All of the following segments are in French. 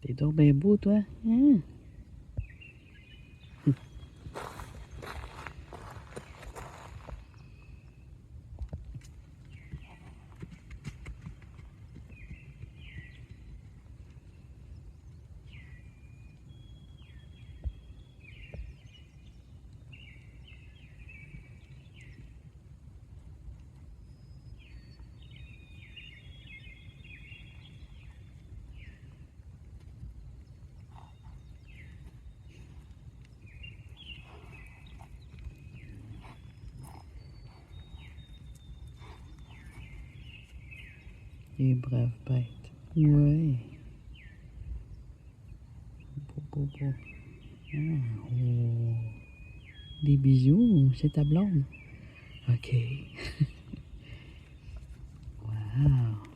T'es donc bien beau, toi. Hein? Et brave bête. Ouais. Beau, beau, beau. Ah, oh. Des bisous, c'est ta blonde. OK. Wow.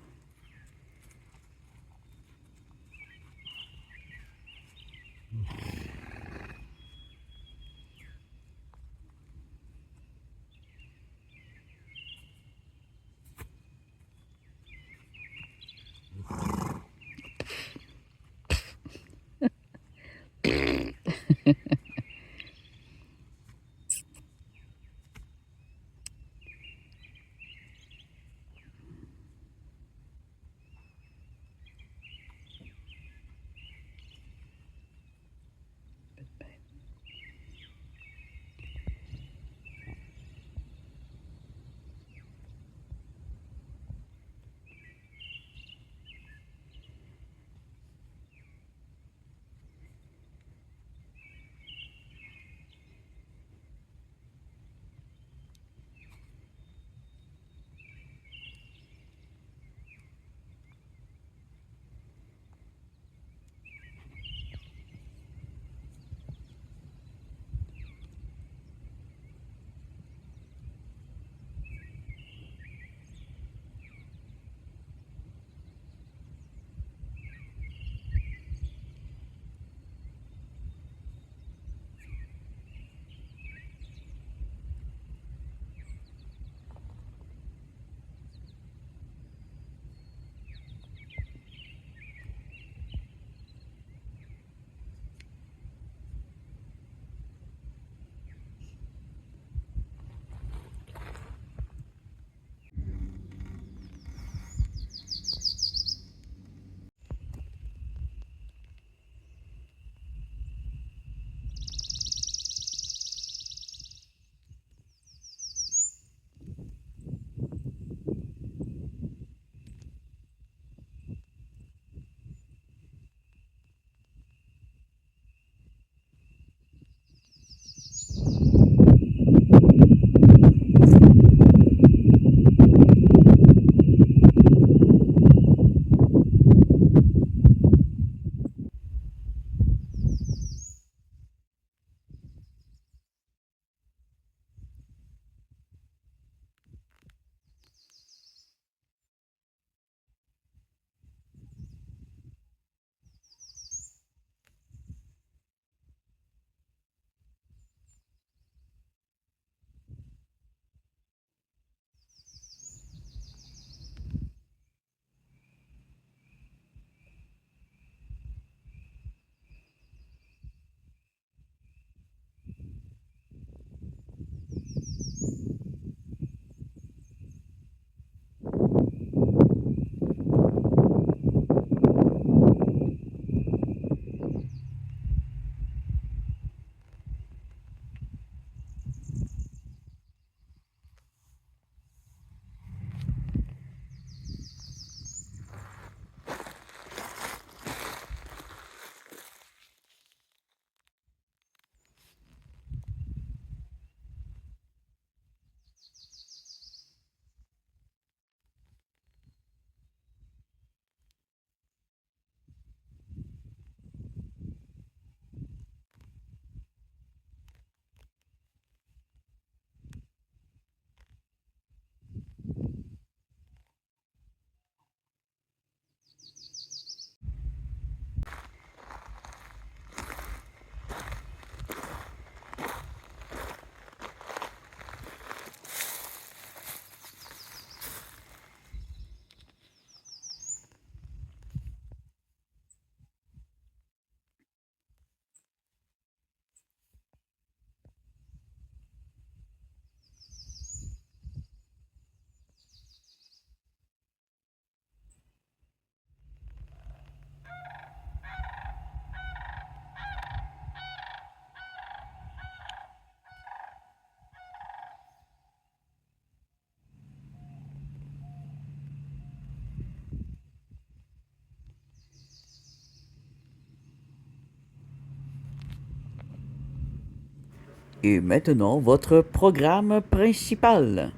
Et maintenant, votre programme principal.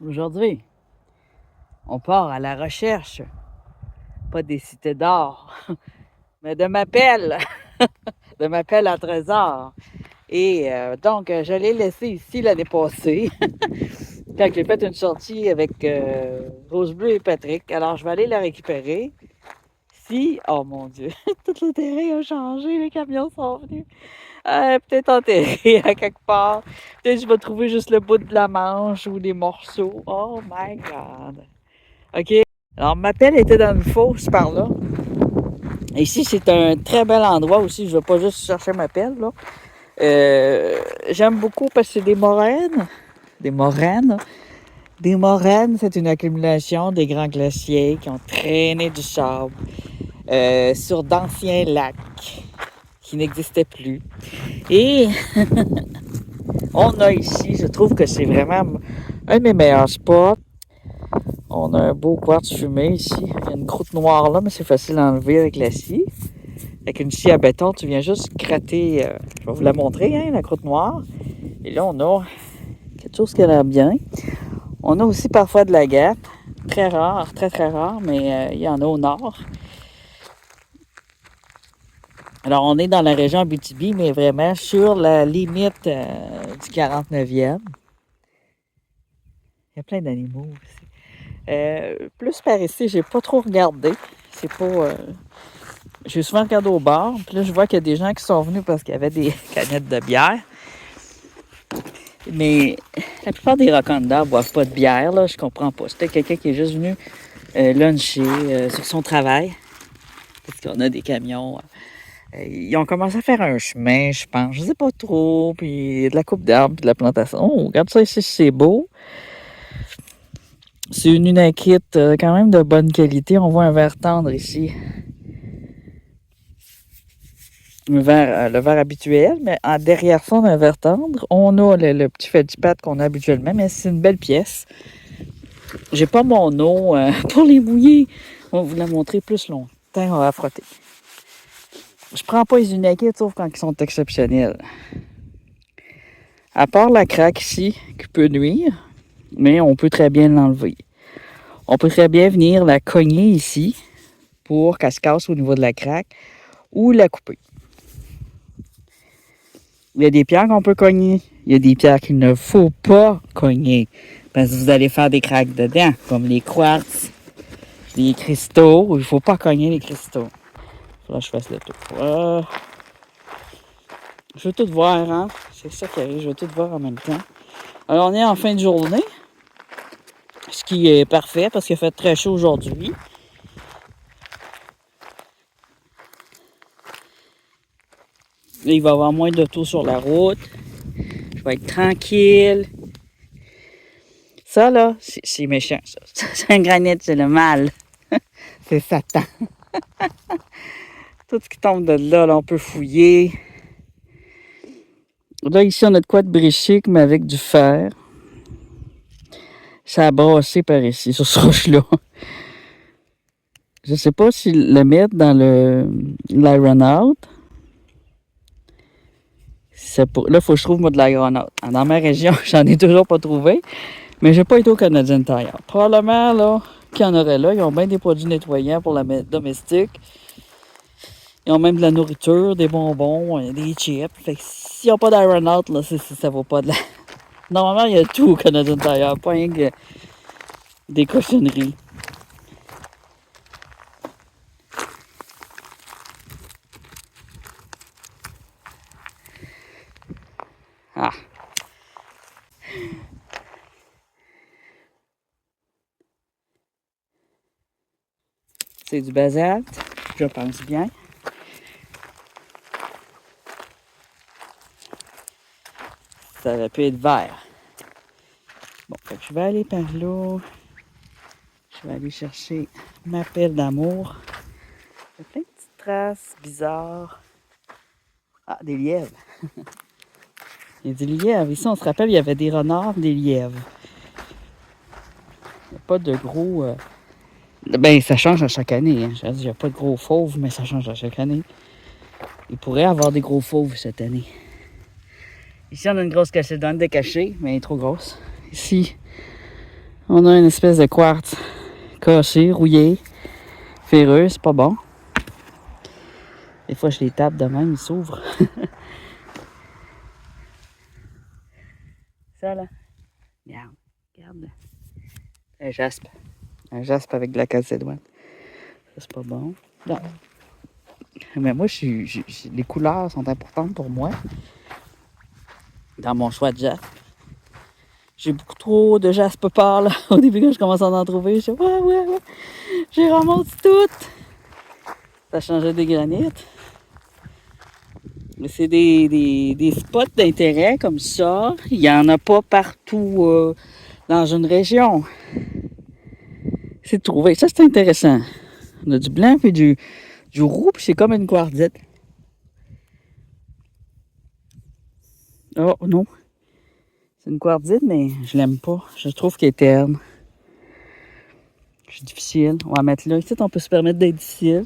Aujourd'hui, on part à la recherche, pas des cités d'or, mais de ma pelle, de ma pelle à trésor. Et donc, je l'ai laissée ici l'année passée, quand j'ai fait une sortie avec Rose Bleu et Patrick. Alors, je vais aller la récupérer. Si, oh mon Dieu, tout le terrain a changé, les camions sont venus. Peut-être enterré à quelque part. Peut-être que je vais trouver juste le bout de la manche ou des morceaux. Oh my God. OK. Alors, ma pelle était dans une fosse par là. Ici, c'est un très bel endroit aussi. Je ne vais pas juste chercher ma pelle, là. J'aime beaucoup parce que c'est des moraines. Des moraines. Des moraines, c'est une accumulation des grands glaciers qui ont traîné du sable sur d'anciens lacs qui n'existaient plus. Et on a ici, je trouve que c'est vraiment un de mes meilleurs spots. On a un beau quartz fumé ici. Il y a une croûte noire là, mais c'est facile à enlever avec la scie. Avec une scie à béton, tu viens juste gratter. Je vais vous la montrer, hein, la croûte noire. Et là, on a quelque chose qui a l'air bien. On a aussi parfois de la guêpe. Très rare, très très rare, mais il y en a au nord. Alors, on est dans la région Abitibi, mais vraiment sur la limite du 49e. Il y a plein d'animaux aussi. Plus par ici, j'ai pas trop regardé. C'est pas... J'ai souvent regardé au bar. Puis là, je vois qu'il y a des gens qui sont venus parce qu'il y avait des canettes de bière. Mais la plupart des racondeurs ne boivent pas de bière, là. Je comprends pas. C'était quelqu'un qui est juste venu luncher sur son travail. Parce qu'on a des camions. Ils ont commencé à faire un chemin, je pense. Je sais pas trop. Puis de la coupe d'arbres, puis de la plantation. Oh, regarde ça ici, c'est beau. C'est une unakite quand même de bonne qualité. On voit un verre tendre ici. Le verre habituel, mais derrière ça, on a un verre tendre. On a le petit feldspath qu'on a habituellement, mais c'est une belle pièce. J'ai pas mon eau pour les mouiller. On va vous la montrer plus longtemps. On va frotter. Je prends pas les unakites, sauf quand ils sont exceptionnels. À part la craque ici, qui peut nuire, mais on peut très bien l'enlever. On peut très bien venir la cogner ici pour qu'elle se casse au niveau de la craque ou la couper. Il y a des pierres qu'on peut cogner. Il y a des pierres qu'il ne faut pas cogner. Parce que vous allez faire des craques dedans, comme les quartz, les cristaux. Il ne faut pas cogner les cristaux. Là, je fasse le tour. Je veux tout voir, hein? C'est ça qui arrive, je veux tout voir en même temps. Alors, on est en fin de journée. Ce qui est parfait parce qu'il fait très chaud aujourd'hui. Là, il va y avoir moins d'autos sur la route. Je vais être tranquille. Ça, là, c'est méchant, ça. C'est un granit, c'est le mal. C'est Satan. Tout ce qui tombe de là, on peut fouiller. Là, ici, on a de quoi de brichique, mais avec du fer. Ça a brassé par ici, sur ce roche-là. Je ne sais pas si le mettre dans l'Iron Out. Là, il faut que je trouve, moi, de l'Iron Out. Dans ma région, j'en ai toujours pas trouvé. Mais j'ai pas été au Canadien Tire. Probablement, là, qu'il y en aurait là. Ils ont bien des produits nettoyants pour la domestique. Ils ont même de la nourriture, des bonbons, des chips. Fait que s'ils n'ont pas d'Iron Out, là, ça vaut pas de la... Normalement, il y a tout au Canadien Tire. Pas rien que des cochonneries. Ah! C'est du basalte, je pense bien. Ça aurait pu être vert. Bon, fait que je vais aller par là. Je vais aller chercher ma pelle d'amour. Il y a plein de petites traces bizarres. Ah, des lièvres. Il y a des lièvres. Ici, on se rappelle, il y avait des renards, des lièvres. Il n'y a pas de gros... Ben, ça change à chaque année. Hein. Je veux dire, il n'y a pas de gros fauves, mais ça change à chaque année. Il pourrait y avoir des gros fauves cette année. Ici, on a une grosse chalcédoine décachée, mais elle est trop grosse. Ici, on a une espèce de quartz cassé, rouillé, ferreux, c'est pas bon. Des fois, je les tape de même, ils s'ouvrent. Ça, là. Regarde, regarde. Un jaspe. Un jaspe avec de la chalcédoine. Ça, c'est pas bon. Non. Mais moi, les couleurs sont importantes pour moi. Dans mon choix de jaspe. J'ai beaucoup trop de jaspe pâle. Au début, quand je commence à en trouver, je dis ouais. J'ai ramassé tout. Ça changeait des granites. Mais c'est des spots d'intérêt comme ça. Il n'y en a pas partout dans une région. C'est trouvé. Ça, c'est intéressant. On a du blanc et du roux, puis c'est comme une quartzite. Oh non. C'est une quartzite, mais je l'aime pas. Je trouve qu'elle est terne. C'est difficile. On va mettre là. Ici, on peut se permettre d'être difficile.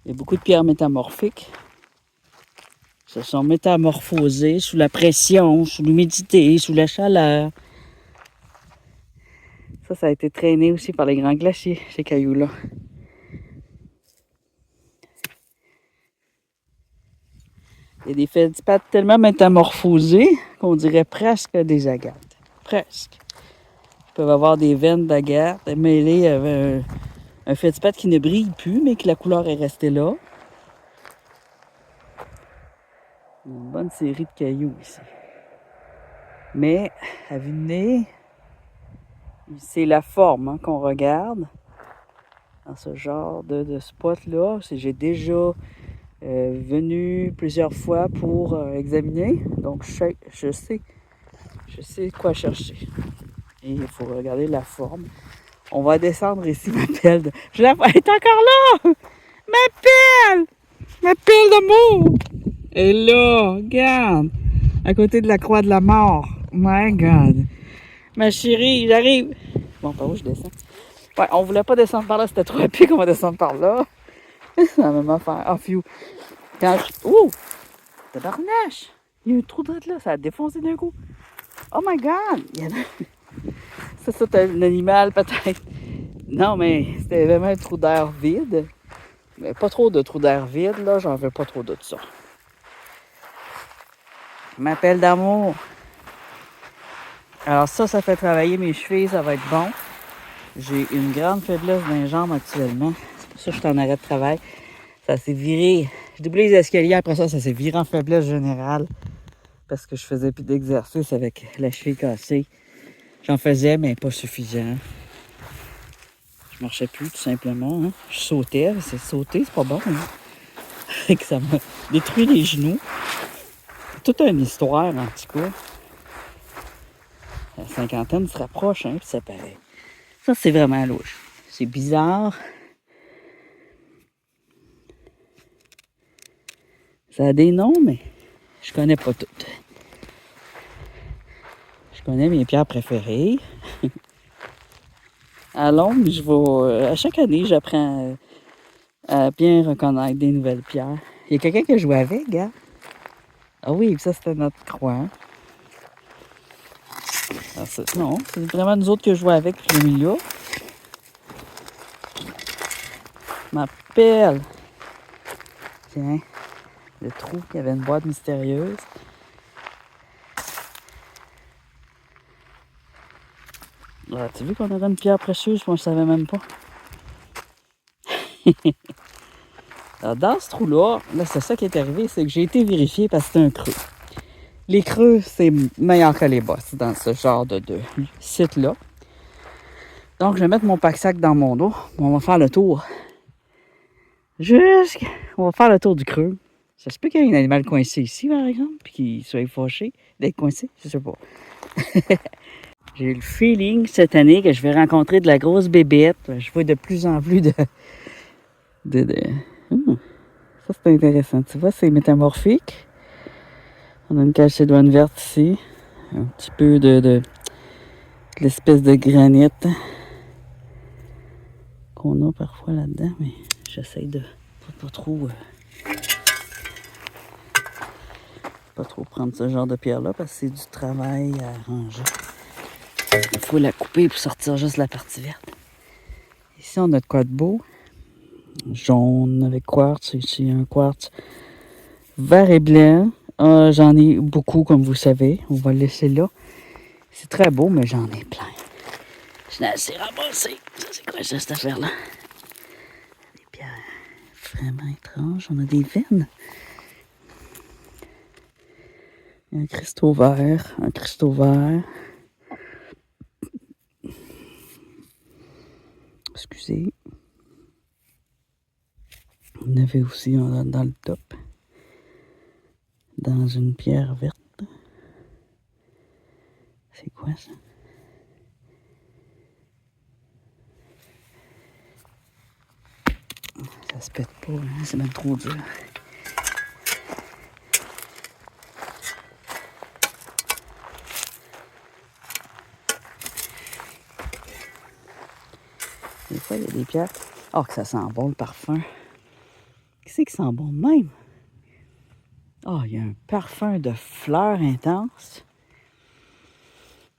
Il y a beaucoup de pierres métamorphiques. Se sont métamorphosées sous la pression, sous l'humidité, sous la chaleur. Ça a été traîné aussi par les grands glaciers, ces cailloux-là. Il y a des feldspaths tellement métamorphosés qu'on dirait presque des agates. Presque. Ils peuvent avoir des veines d'agates mêlées avec un feldspath qui ne brille plus, mais que la couleur est restée là. Une bonne série de cailloux ici. Mais, à vue de nez, c'est la forme qu'on regarde dans ce genre de spot-là. J'ai déjà venu plusieurs fois pour examiner. Donc, je sais quoi chercher. Et il faut regarder la forme. On va descendre ici, ma pelle. Elle est encore là! Ma pelle d'amour! Elle est là, regarde! À côté de la croix de la mort. My God! Ma chérie, j'arrive! Bon, par où je descends? Ouais, on voulait pas descendre par là, c'était trop épique, on va descendre par là. C'est la même affaire. Ah, fiou! Quand je... Ouh! Tabarnache! Il y a eu un trou de là, ça a défoncé d'un coup. Oh my God! Il y en a... Ça, c'est un animal peut-être. Non, mais c'était vraiment un trou d'air vide. Mais pas trop de trou d'air vide, là. J'en veux pas trop de ça. Ma pelle d'amour. Alors ça fait travailler mes chevilles, ça va être bon. J'ai une grande faiblesse d'un jambe actuellement. C'est pour ça que je suis en arrêt de travail. Ça s'est viré. J'ai doublé les escaliers, après ça s'est viré en faiblesse générale. Parce que je faisais plus d'exercice avec la cheville cassée. J'en faisais, mais pas suffisant. Je marchais plus, tout simplement. Hein. Je sautais. Sauter, c'est pas bon. Hein. Et que ça m'a détruit les genoux. Toute une histoire, en tout cas. La cinquantaine se rapproche, hein, puis ça paraît. Ça, c'est vraiment louche. C'est bizarre. Ça a des noms, mais je connais pas toutes. Je connais mes pierres préférées. À Londres, je vais... à chaque année, j'apprends à bien reconnaître des nouvelles pierres. Il y a quelqu'un qui a joué avec, gars. Ah oui, ça, c'était notre croix. Alors, non, c'est vraiment nous autres qui jouons avec, puis j'ai mis là. Ma pelle. Tiens, le trou, il y avait une boîte mystérieuse. Alors, tu vu qu'on avait une pierre précieuse, moi je savais même pas. Alors, dans ce trou-là, c'est ça qui est arrivé, c'est que j'ai été vérifié parce que c'est un creux. Les creux, c'est meilleur que les bosses dans ce genre de site-là. Donc, je vais mettre mon pack-sac dans mon dos. On va faire le tour. On va faire le tour du creux. Ça se peut qu'il y ait un animal coincé ici, par exemple, puis qu'il soit fâché d'être coincé. Je sais pas. J'ai le feeling cette année que je vais rencontrer de la grosse bébête. Je vois de plus en plus de... Ça, c'est intéressant. Tu vois, c'est métamorphique. On a une calcédoine verte ici. Un petit peu de l'espèce de granit qu'on a parfois là-dedans, mais j'essaie de pas trop prendre ce genre de pierre-là parce que c'est du travail à arranger. Il faut la couper pour sortir juste la partie verte. Ici, on a de quoi de beau. Jaune avec quartz. Ici, un quartz vert et blanc. J'en ai beaucoup, comme vous savez. On va le laisser là. C'est très beau, mais j'en ai plein. Je l'ai assez ramassé. Ça, c'est quoi ça, cette affaire-là? Des pierres vraiment étranges. On a des veines. Un cristaux vert. Un cristaux vert. Excusez. On avait aussi dans le top. Dans une pierre verte. C'est quoi ça? Ça se pète pas, hein? C'est même trop dur. Des fois, il y a des pierres. Oh, que ça sent bon le parfum. Qu'est-ce qui sent bon de même? Oh, il y a un parfum de fleurs intense.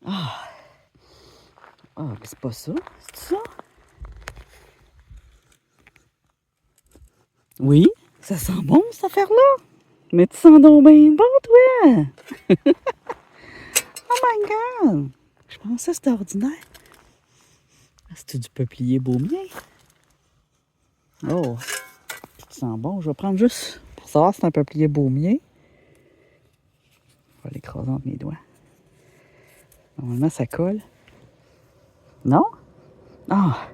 Ah, oh, c'est pas ça? C'est ça? Oui, ça sent bon cette affaire-là. Mais tu sens donc bien bon, toi! Oh my god! Je pensais que c'était ordinaire. Ah, c'était du peuplier baumier. Oh, tu sens bon. Je vais prendre juste pour savoir si c'est un peuplier baumier. Je vais l'écraser entre mes doigts. Normalement, ça colle. Non? Ah!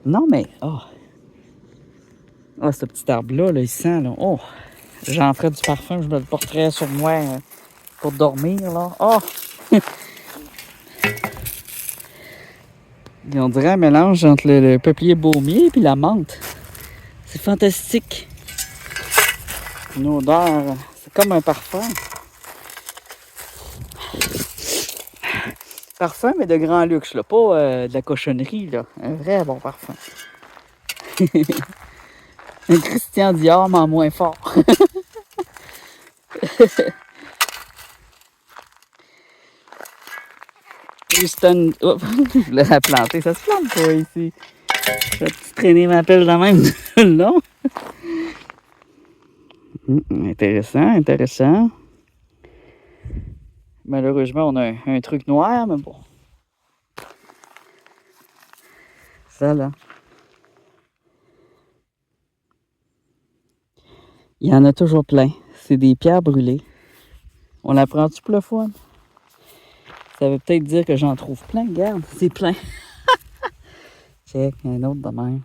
Non, mais... Oh! Oh, ce petit arbre-là, là, il sent, là. Oh! J'en ferais du parfum, je me le porterais sur moi pour dormir, là. Oh! On dirait un mélange entre le peuplier baumier et la menthe. C'est fantastique. Une odeur, c'est comme un parfum. Parfum, mais de grand luxe, là. Pas de la cochonnerie, là. Un vrai bon parfum. Un Christian Dior, mais en moins fort. Houston... Oh, je voulais la planter. Ça se plante pas ici. Je vais traîner ma pelle de même tout le long. Intéressant, intéressant. Malheureusement, on a un truc noir, mais bon. Ça, là. Il y en a toujours plein. C'est des pierres brûlées. On la prend-tu pour le fun? Ça veut peut-être dire que j'en trouve plein. Regarde, c'est plein. Check, il y en a un autre de même.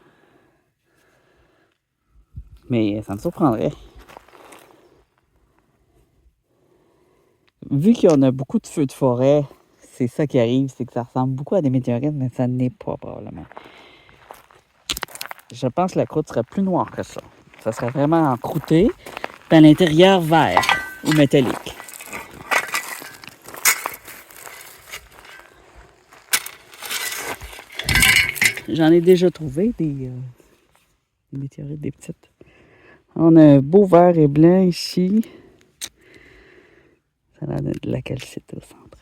Mais ça me surprendrait. Vu qu'il y en a beaucoup de feux de forêt, c'est ça qui arrive, c'est que ça ressemble beaucoup à des météorites, mais ça n'est pas probablement. Je pense que la croûte serait plus noire que ça. Ça serait vraiment encroûté, puis à l'intérieur vert ou métallique. J'en ai déjà trouvé des météorites, des petites. On a un beau vert et blanc ici. Ça a de la calcite au centre.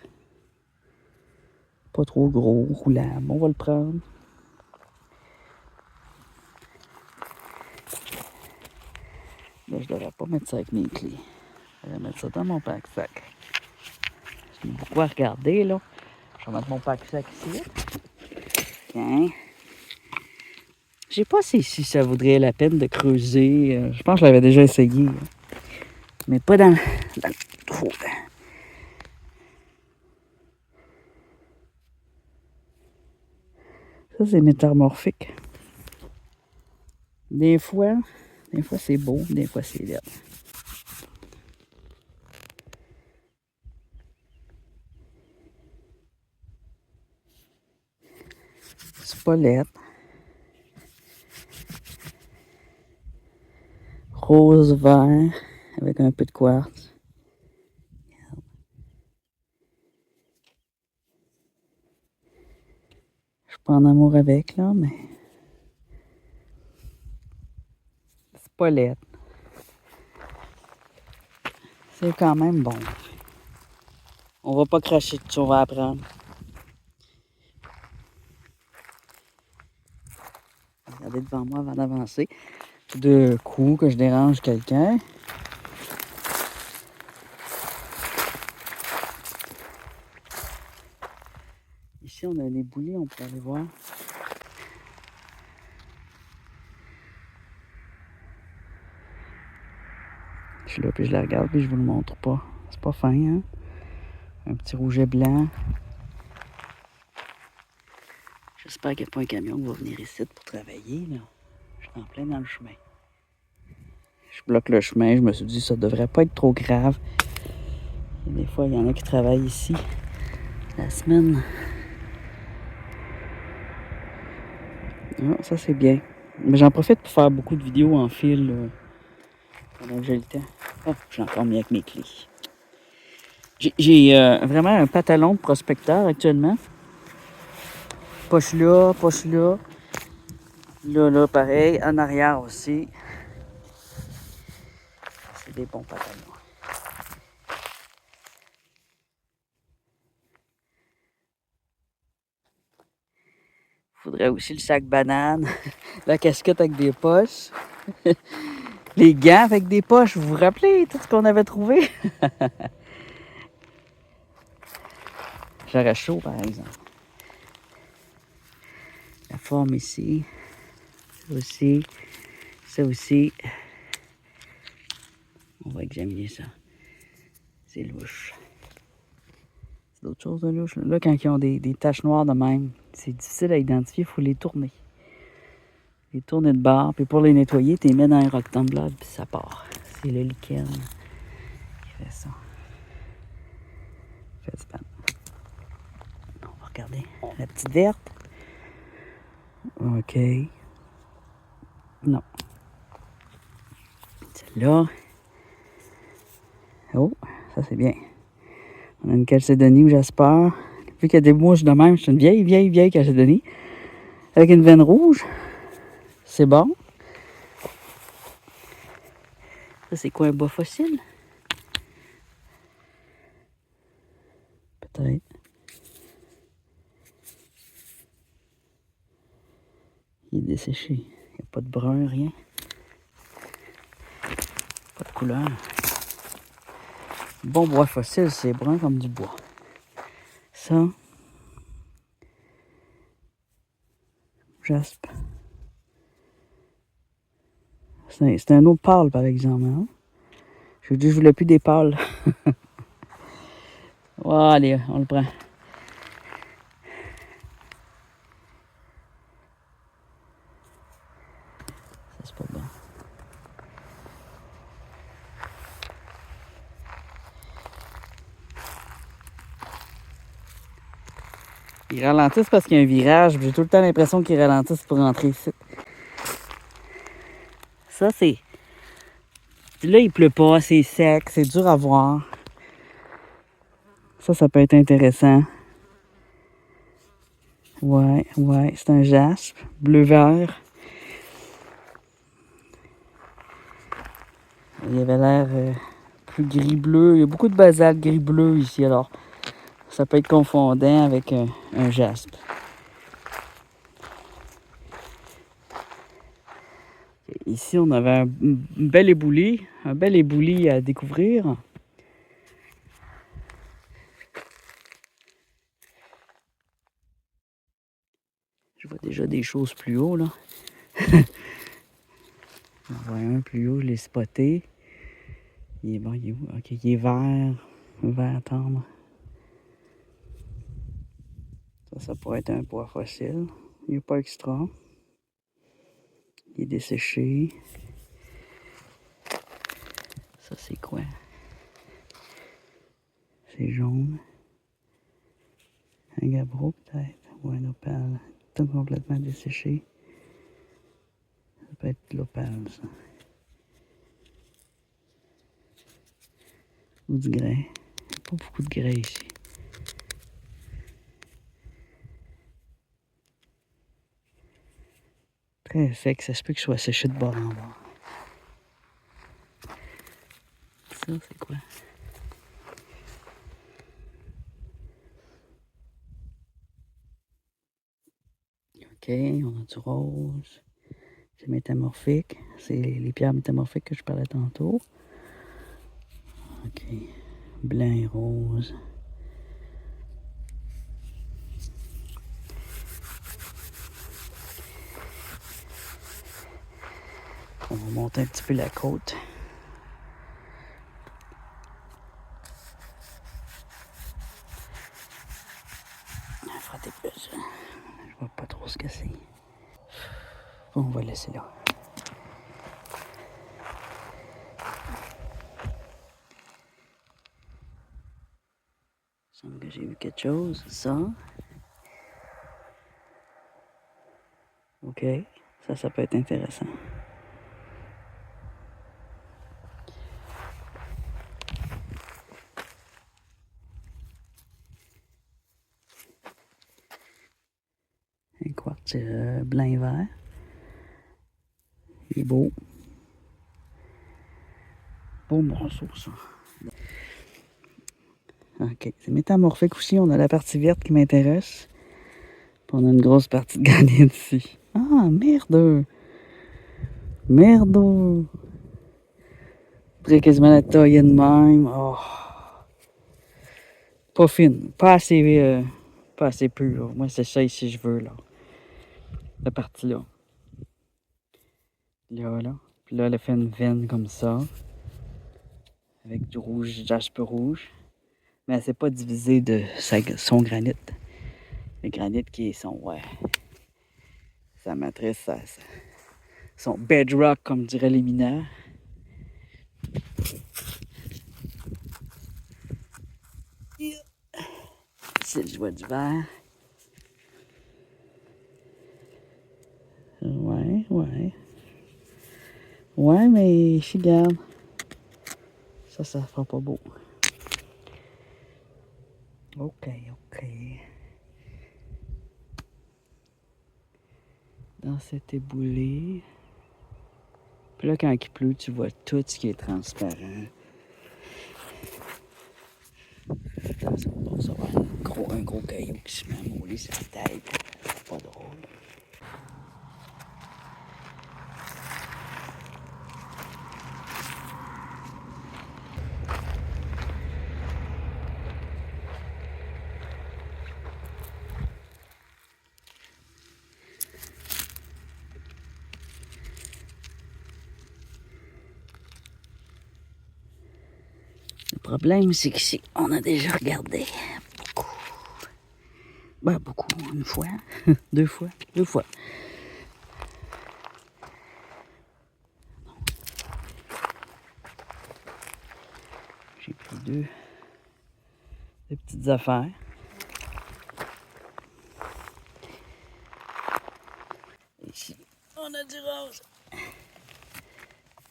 Pas trop gros, roulable. On va le prendre. Là, je devrais pas mettre ça avec mes clés. Je vais mettre ça dans mon pack-sac. J'ai beaucoup à regarder, là. Je vais mettre mon pack-sac ici. Tiens. Je sais pas si ça vaudrait la peine de creuser. Je pense que je l'avais déjà essayé. Mais pas dans le trou. Ça, c'est métamorphique. Des fois c'est beau, des fois c'est laid. Spolette. Rose vert avec un peu de quartz. Je suis pas en amour avec, là, mais Spolette. C'est quand même bon. On va pas cracher dessus, on va apprendre. Regardez devant moi avant d'avancer. Tout de coup que je dérange quelqu'un. Ici, on a des boulets, on peut aller voir. Je suis là, puis je la regarde, puis je vous le montre pas. C'est pas fin, hein? Un petit rouget blanc. J'espère qu'il n'y a pas un camion qui va venir ici pour travailler, là. Je suis en plein dans le chemin. Je bloque le chemin, je me suis dit ça devrait pas être trop grave. Et des fois, il y en a qui travaillent ici la semaine. Ah, ça c'est bien. Mais j'en profite pour faire beaucoup de vidéos en fil pendant que j'ai le temps. Oh, je suis encore mis avec mes clés. J'ai vraiment un pantalon de prospecteur actuellement. Poche là, poche là. Là, pareil. En arrière aussi. C'est des bons pantalons. Faudrait aussi le sac banane. La casquette avec des poches. Les gants avec des poches. Vous vous rappelez tout ce qu'on avait trouvé? J'aurais chaud, par exemple. La forme ici. Ça aussi. Ça aussi. On va examiner ça. C'est louche. C'est d'autres choses de louche. Là, quand ils ont des taches noires de même, c'est difficile à identifier. Il faut les tourner. Les tourner de bord. Puis pour les nettoyer, tu les mets dans un rock tumbler, puis ça part. C'est le lichen qui fait ça. Fait du pan. On va regarder la petite verte. OK. Non. Celle-là. Oh, ça c'est bien. On a une calcédonie ou Jasper. Vu qu'il y a des mouches de même, c'est une vieille calcédonie. Avec une veine rouge. C'est bon. Ça, c'est quoi, un bois fossile? Peut-être. Il est desséché. Il n'y a pas de brun, rien. Pas de couleur. Bon bois fossile, c'est brun comme du bois. Ça. Jaspe. C'est un autre pâle, par exemple. Hein? Je dis, je voulais plus des pâles. Oh, allez, on le prend. Ça, c'est pas bon. Ils ralentissent parce qu'il y a un virage. J'ai tout le temps l'impression qu'ils ralentissent pour rentrer ici. Ça, c'est... Là, il pleut pas, c'est sec, c'est dur à voir. Ça peut être intéressant. Ouais, c'est un jaspe, bleu-vert. Il avait l'air plus gris-bleu. Il y a beaucoup de basalte gris-bleu ici, alors ça peut être confondant avec un jaspe. Ici, on avait un bel éboulis à découvrir. Je vois déjà des choses plus haut, là. On voit un plus haut, je l'ai spoté. Il est bon, il est où? Ok, il est vert tendre. Ça pourrait être un bois fossile. Il n'est pas extra. Il est desséché. Ça, c'est quoi? C'est jaune. Un gabbro, peut-être. Ou un opale. Tout complètement desséché. Ça peut être de l'opale, ça. Ou du grès. Pas beaucoup de grès ici. Très sec, ça se peut que je sois séché de bord en bord. Ça, c'est quoi? OK, on a du rose. C'est métamorphique. C'est les pierres métamorphiques que je parlais tantôt. OK. Blanc et rose. On va monter un petit peu la côte. Frotter plus. Je vois pas trop ce que c'est. On va laisser là. Il semble que j'ai vu quelque chose. Ça. OK. Ça peut être intéressant. Un quartz blanc et vert. Il est beau. Beau morceau, ça. OK. C'est métamorphique aussi. On a la partie verte qui m'intéresse. Puis on a une grosse partie de granit ici. Ah, merde! Merde! Très quasiment la taille de même. Oh. Pas fine. Pas assez pur. Moi, c'est ça ici je veux, là. La partie là. Là. Puis là, elle a fait une veine comme ça. Avec du rouge, jaspe rouge. Mais elle s'est pas divisée de son granit. Le granit qui est sa matrice, son bedrock, comme diraient les mineurs. Ici, je vois du vert. Ouais. Ouais, mais je garde. Ça fera pas beau. OK. Dans cet éboulé. Puis là, quand il pleut, tu vois tout ce qui est transparent. Attention, on va recevoir un gros caillou qui se met à mouler sur la tête. Pas drôle. Le problème, c'est qu'ici, on a déjà regardé beaucoup. Ben, beaucoup, une fois, deux fois. J'ai pris deux petites affaires. Ici, on a du rose.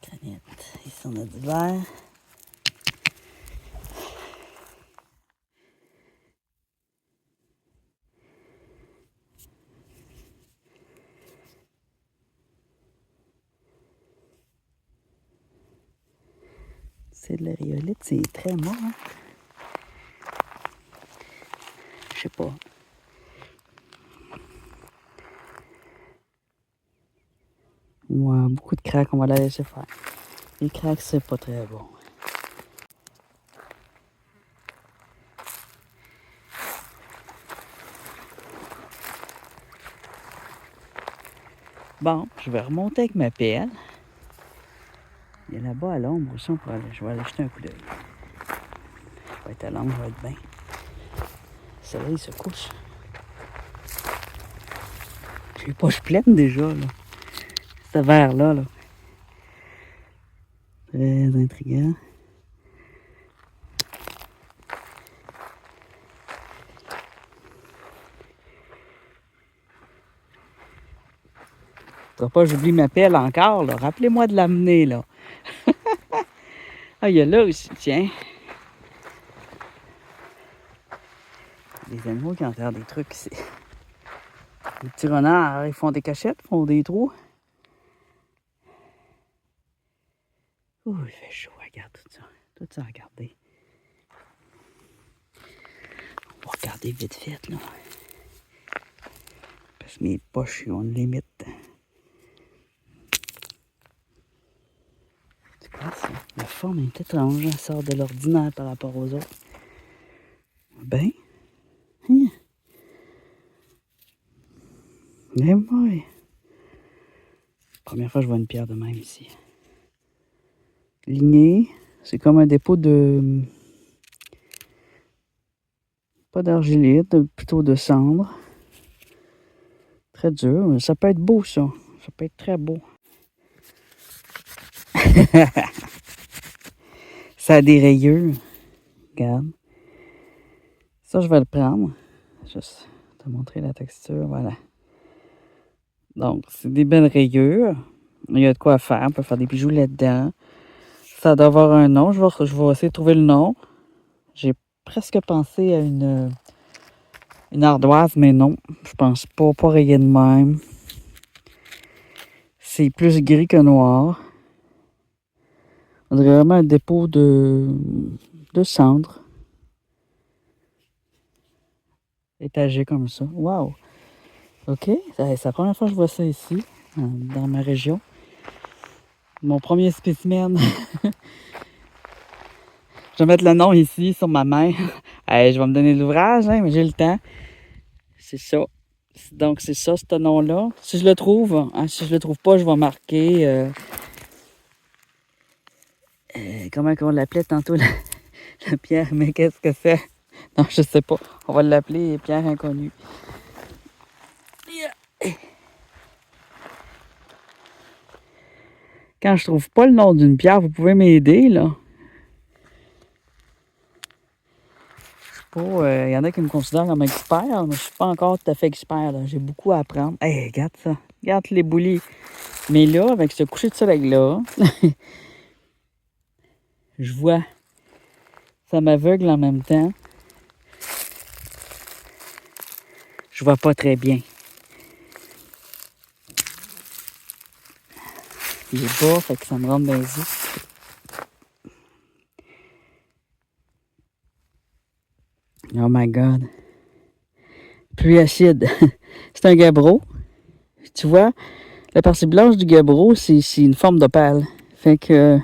Canette. Ici, on a du vert. C'est de la rhyolite, c'est très mort. Hein? Je sais pas. Ouais, beaucoup de craques, on va la laisser faire. Les craques, c'est pas très bon. Bon, je vais remonter avec ma pelle. Il est là-bas à l'ombre aussi, je vais aller jeter un coup d'œil. Je vais être à l'ombre, je vais être bien. Le soleil se couche. J'ai les poches pleines déjà, là. Ce verre-là, là. Très intriguant. Faudra pas que j'oublie ma pelle encore, là. Rappelez-moi de l'amener, là. Ah, il y a là aussi, tiens. Des animaux qui enterrent des trucs ici. Les petits renards, ils font des cachettes, font des trous. Ouh, il fait chaud, regarde tout ça. Tout ça, regardez. On va regarder vite fait, là. Parce que mes poches, ils ont une limite. C'est quoi ça? La forme est étrange, elle sort de l'ordinaire par rapport aux autres. Ben, hein? Mais moi, première fois que je vois une pierre de même ici. Lignée, c'est comme un dépôt de... Pas d'argilite, plutôt de cendre. Très dur. Ça peut être beau, ça. Ça peut être très beau. Ça a des rayures. Regarde. Ça, je vais le prendre. Juste te montrer la texture. Voilà. Donc, c'est des belles rayures. Il y a de quoi faire. On peut faire des bijoux là-dedans. Ça doit avoir un nom. Je vais essayer de trouver le nom. J'ai presque pensé à une ardoise, mais non. Je pense pas. Pas rayé de même. C'est plus gris que noir. On dirait vraiment un dépôt de cendre. Étagé comme ça. Wow! OK. C'est la première fois que je vois ça ici, dans ma région. Mon premier spécimen. Je vais mettre le nom ici, sur ma main. Hey, je vais me donner l'ouvrage, hein, mais j'ai le temps. C'est ça. Donc, c'est ça, ce nom-là. Si je le trouve, hein, si je le trouve pas, je vais marquer... comment on l'appelait tantôt, la pierre, mais qu'est-ce que c'est? Non, je sais pas. On va l'appeler pierre inconnue. Quand je trouve pas le nom d'une pierre, vous pouvez m'aider, là. Je sais pas, y en a qui me considèrent comme expert, mais je suis pas encore tout à fait expert, là. J'ai beaucoup à apprendre. Hey, regarde ça. Regarde les boulis. Mais là, avec ce coucher de soleil-là, je vois. Ça m'aveugle en même temps. Je vois pas très bien. Il est bas, fait que ça me rentre dans les yeux. Oh my God. Pluie acide. C'est un gabbro. Tu vois, la partie blanche du gabbro, c'est une forme d'opale. Fait que...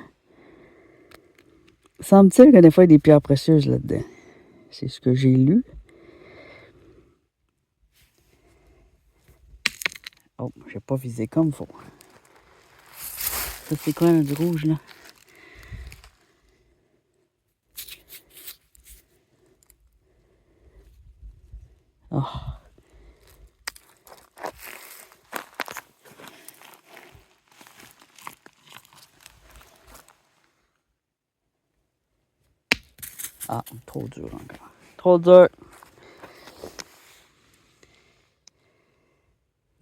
semble-t-il que des fois, il y a des pierres précieuses là-dedans. C'est ce que j'ai lu. Oh, j'ai pas visé comme il faut. Ça, c'est quoi, là, du rouge, là? Oh. Ah, trop dur encore. Trop dur.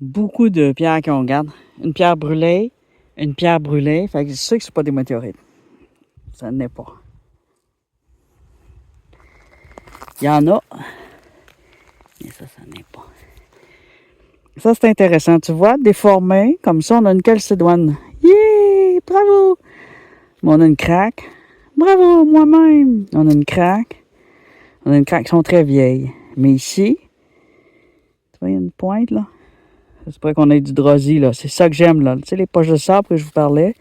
Beaucoup de pierres qu'on regarde. Une pierre brûlée. Une pierre brûlée. Fait que je sais que c'est pas des météorites. Ça n'est pas. Il y en a. Mais ça n'est pas. Ça, c'est intéressant. Tu vois, déformé. Comme ça, on a une calcédoine. Yeah! Bravo! Mais on a une craque. Bravo, moi-même! On a une craque. On a une craque qui sont très vieilles. Mais ici, tu vois, il y a une pointe, là. C'est pas qu'on ait du drosy, là. C'est ça que j'aime, là. Tu sais, les poches de sable que je vous parlais.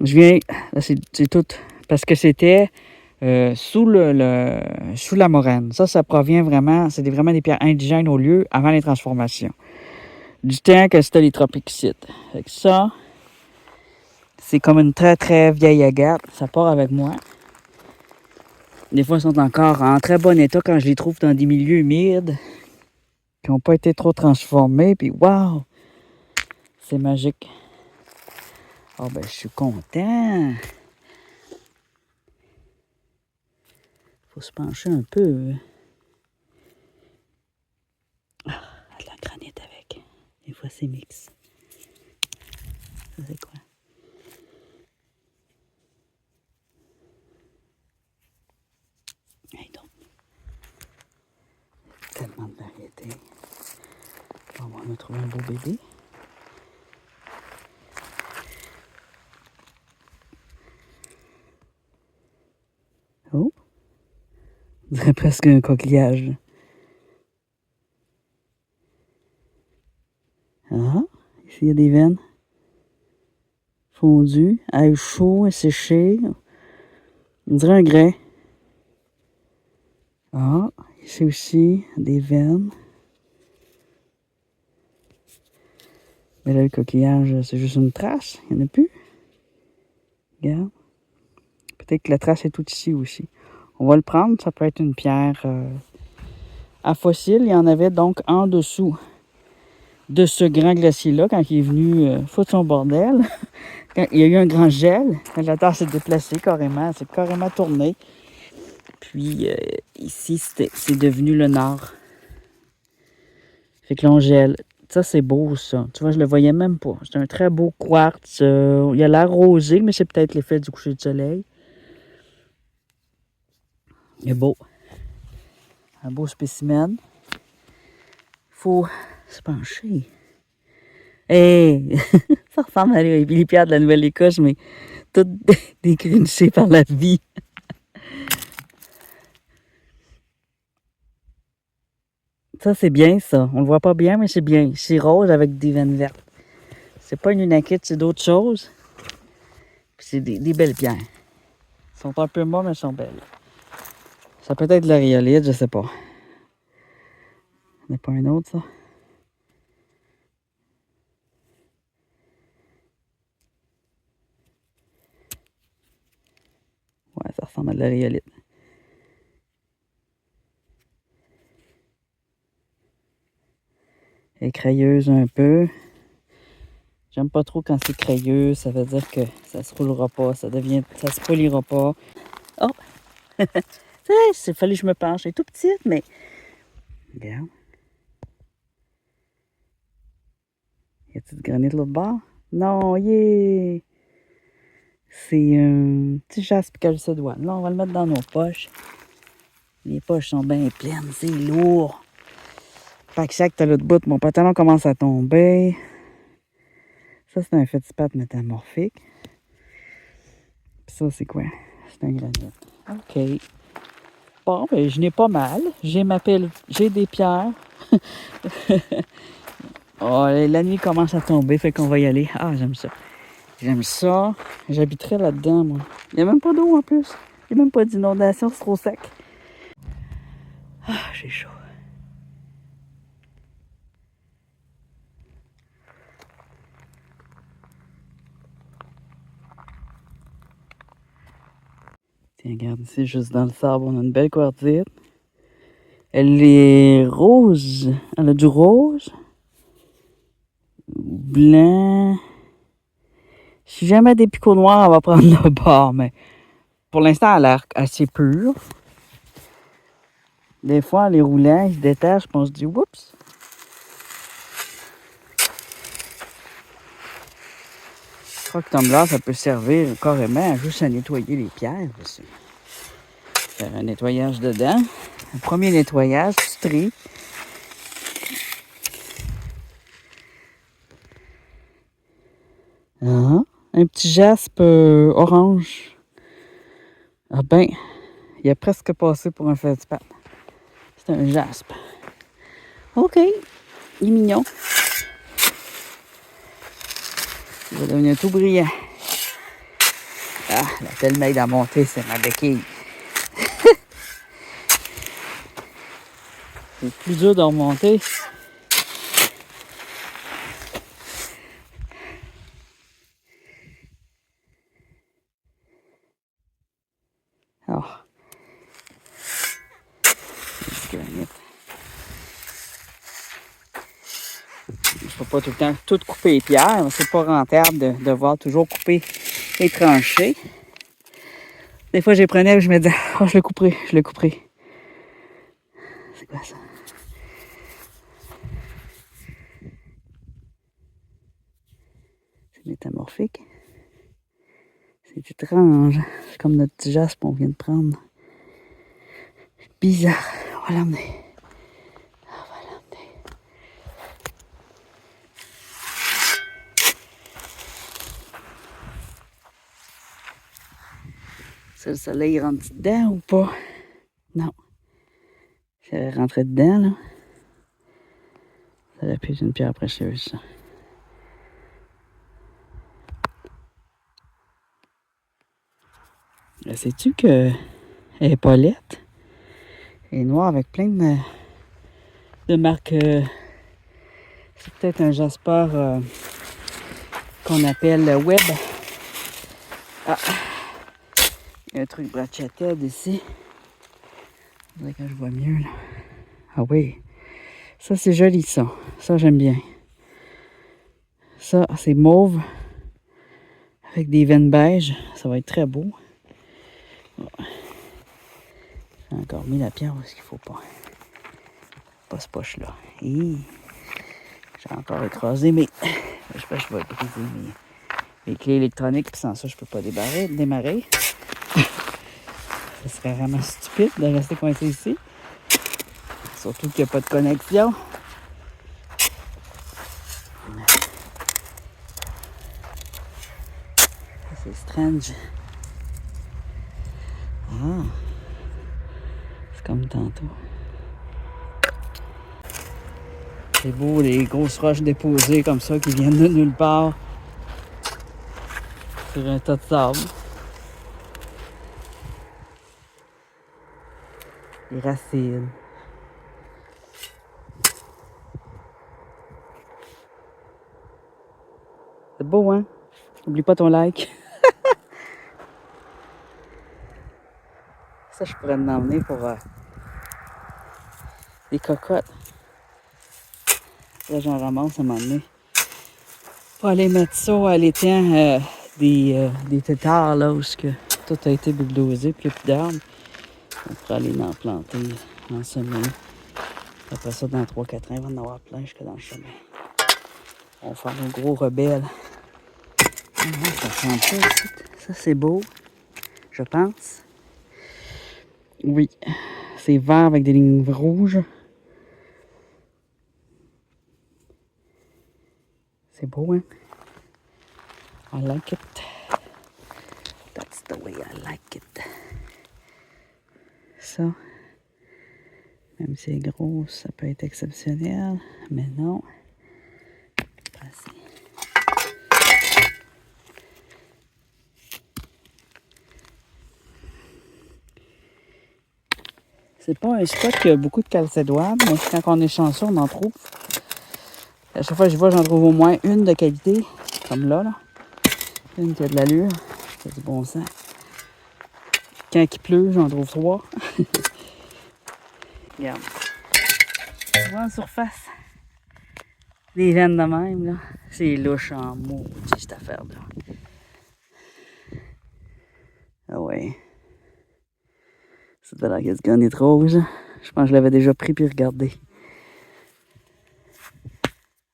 Je viens... Là, c'est tout... Parce que c'était sous sous la moraine. Ça provient vraiment... C'est vraiment des pierres indigènes au lieu avant les transformations. Du temps que c'était les tropiques ici. Fait que ça... C'est comme une très, très vieille agate. Ça part avec moi. Des fois, ils sont encore en très bon état quand je les trouve dans des milieux humides. qui n'ont pas été trop transformés. Puis, waouh! C'est magique. Oh, ben, je suis content. Faut se pencher un peu. Ah, de la granite avec. Des fois, c'est mix. Ça, c'est quoi? Hey, donc. Tellement de variétés. Bon, on a trouvé un beau bébé. Oh! On dirait presque un coquillage. Ah! Ici, il y a des veines. Fondues, à chaud et séché. On dirait un grain. Ah! Ici aussi, des veines. Mais là, le coquillage, c'est juste une trace. Il n'y en a plus. Regarde. Peut-être que la trace est tout ici aussi. On va le prendre. Ça peut être une pierre à fossile. Il y en avait donc en dessous de ce grand glacier-là quand il est venu foutre son bordel. Quand il y a eu un grand gel. La terre s'est déplacée carrément. Elle s'est carrément tournée. Puis ici, c'est devenu le nord. Fait que là, on gèle. Ça, c'est beau, ça. Tu vois, je le voyais même pas. C'est un très beau quartz. Il a l'air rosé, mais c'est peut-être l'effet du coucher de soleil. Il est beau. Un beau spécimen. Faut se pencher. Hey! Ça ressemble à les pierres de la Nouvelle-Écosse, mais toutes dégrinchées par la vie. Ça, c'est bien, ça. On le voit pas bien, mais c'est bien. C'est rose avec des veines vertes. C'est pas une unakite, c'est d'autres choses. Puis c'est des belles pierres. Elles sont un peu mortes, mais elles sont belles. Ça peut être de la rhyolite, je sais pas. Il n'y a pas un autre, ça? Ouais, ça ressemble à de la rhyolite. Elle est crayeuse un peu. J'aime pas trop quand c'est crayeux. Ça veut dire que ça se roulera pas. Ça se polira pas. Oh! Il fallait que je me penche. Elle est tout petite, mais... Regarde. Y a-t-il du granit de l'autre bord? Non, yeah! C'est un petit jaspe calcédoine. Là, on va le mettre dans nos poches. Les poches sont bien pleines. C'est lourd. Fait que chaque t'as l'autre bout, mon pantalon commence à tomber. Ça, c'est un fétispathe métamorphique. Puis ça, c'est quoi? C'est un granit. OK. Bon, ben, je n'ai pas mal. J'ai ma pelle, j'ai des pierres. Oh, la nuit commence à tomber, fait qu'on va y aller. Ah, j'aime ça. J'aime ça. J'habiterais là-dedans, moi. Il n'y a même pas d'eau en plus. Il n'y a même pas d'inondation, c'est trop sec. Ah, j'ai chaud. Tiens, regarde ici, juste dans le sable, on a une belle quartzite. Elle est rose. Elle a du rose. Blanc. Si jamais des picots noirs, on va prendre le bord, mais pour l'instant, elle a l'air assez pure. Des fois, les roulants, ils se détachent, puis on se dit, oups. Je crois que tumbler, ça peut servir carrément juste à nettoyer les pierres. Aussi. Faire un nettoyage dedans. Un premier nettoyage, tu tries. Ah, un petit jaspe orange. Ah ben, il a presque passé pour un fétispathe. C'est un jaspe. OK, il est mignon. Il va devenir tout brillant. Ah, la pelle m'aide à monter, c'est ma béquille. C'est plus dur de remonter. Alors, du granit. peux pas tout le temps tout couper les pierres. C'est pas rentable de devoir toujours couper et trancher. Des fois, je les prenais et je me disais, oh, je le couperai, je le couperai. C'est quoi ça? C'est métamorphique. C'est étrange. C'est comme notre petit jaspe qu'on vient de prendre. Bizarre. On va l'emmener. Ça, le soleil rentre dedans ou pas? Non. Si elle rentrait dedans, là, ça aurait pu être une pierre précieuse, ça. Sais-tu qu'elle est pas laite? Elle est noire avec plein de marques. C'est peut-être un jasper qu'on appelle web. Ah! Il y a un truc bracciated ici. On dirait que je vois mieux, là. Ah oui. Ça, c'est joli, ça. Ça, j'aime bien. Ça, c'est mauve. Avec des veines beige. Ça va être très beau. J'ai encore mis la pierre où est-ce qu'il faut pas. Pas ce poche-là. J'ai encore écrasé mes... Je pense que je vais briser mes clés électroniques. Puis sans ça, je peux pas démarrer. Ce serait vraiment stupide de rester coincé ici. Surtout qu'il n'y a pas de connexion. C'est strange. Ah! C'est comme tantôt. C'est beau, les grosses roches déposées comme ça qui viennent de nulle part. Sur un tas de sable. Les racines. C'est beau, hein? N'oublie pas ton like. Ça, je pourrais m'emmener pour des cocottes. Là, j'en ramasse à un moment donné. Pour aller mettre ça à l'étang des têtards, là, où tout a été bulldozé, puis il n'y a plus d'arbres. On pourrait aller en planter, en semer. Après ça, dans 3-4 ans, il va en avoir plein jusque dans le chemin. On va faire nos gros rebelles. Ah, ça sent ça aussi. Ça, c'est beau, je pense. Oui, c'est vert avec des lignes rouges. C'est beau, hein? I like it. That's the way I like it. Ça, même si c'est gros, ça peut être exceptionnel, mais non. Pas assez. C'est pas un spot qui a beaucoup de calcédoine, mais quand on est chanceux, on en trouve. À chaque fois que je vois, j'en trouve au moins une de qualité, comme là. Une qui a de l'allure, qui a du bon sens. Quand il pleut, j'en trouve 3. Regarde. Tu vois en surface? Des veines de même, là. C'est louche en maudit, cette affaire-là. Ah ouais. C'est de la gun est rose. Je pense que je l'avais déjà pris puis regardé.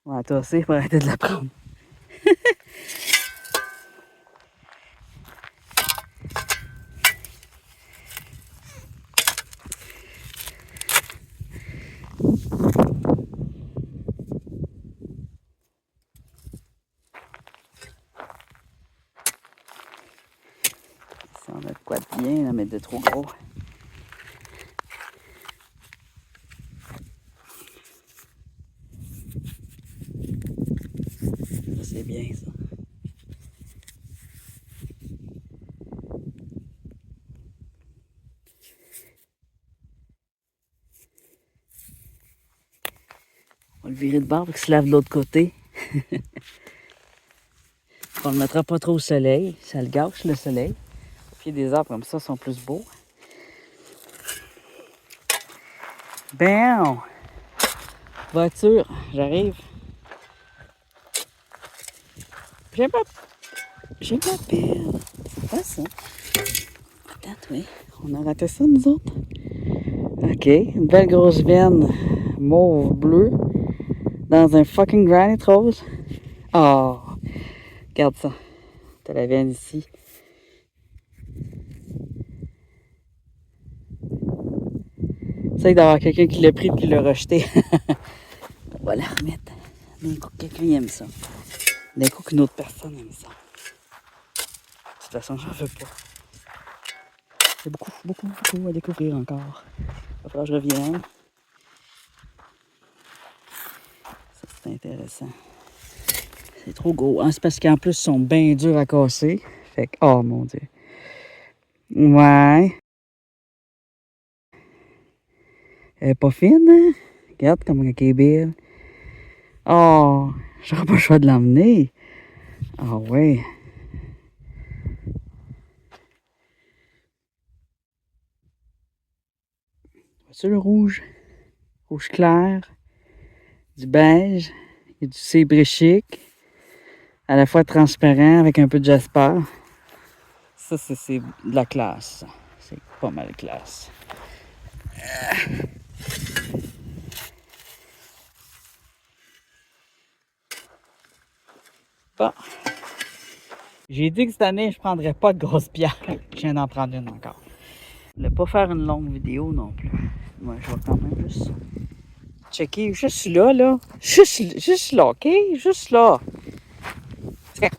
On va tosser pour arrêter de la prendre. Ça en a de quoi de bien, là, mais de trop gros. Ça, c'est bien, ça. On va le virer de bord pour qu'il se lave de l'autre côté. On le mettra pas trop au soleil. Ça le gâche, le soleil. Puis des arbres comme ça sont plus beaux. Ben, voiture, j'arrive. J'ai ma pelle. C'est pas ça. Peut-être, oui. On a raté ça, nous autres. OK. Une belle grosse veine mauve bleu dans un fucking granite rose. Oh! Regarde ça. T'as la veine ici. Essaye d'avoir quelqu'un qui l'a pris et qui l'a rejeté. On va la remettre. D'un coup, quelqu'un aime ça. D'un coup, qu'une autre personne aime ça. De toute façon, j'en veux pas. Il y a beaucoup à découvrir encore. Il va falloir que je revienne. Ça, c'est intéressant. C'est trop gros. Hein? C'est parce qu'en plus, ils sont bien durs à casser. Fait que, oh mon Dieu. Ouais. Elle est pas fine, hein? Regarde comment elle est belle. Oh, j'aurais pas le choix de l'emmener. Ah ouais. Vois-tu le rouge? Rouge clair. Du beige. Il y a du cébré chic. À la fois transparent avec un peu de jasper. Ça, c'est de la classe. Ça. C'est pas mal classe. Bon. J'ai dit que cette année, je prendrais pas de grosses pierres. Je viens d'en prendre une encore. Je voulais pas faire une longue vidéo non plus. Moi, je vais quand même juste checker. Juste là, là. Juste là, OK? Juste là. C'est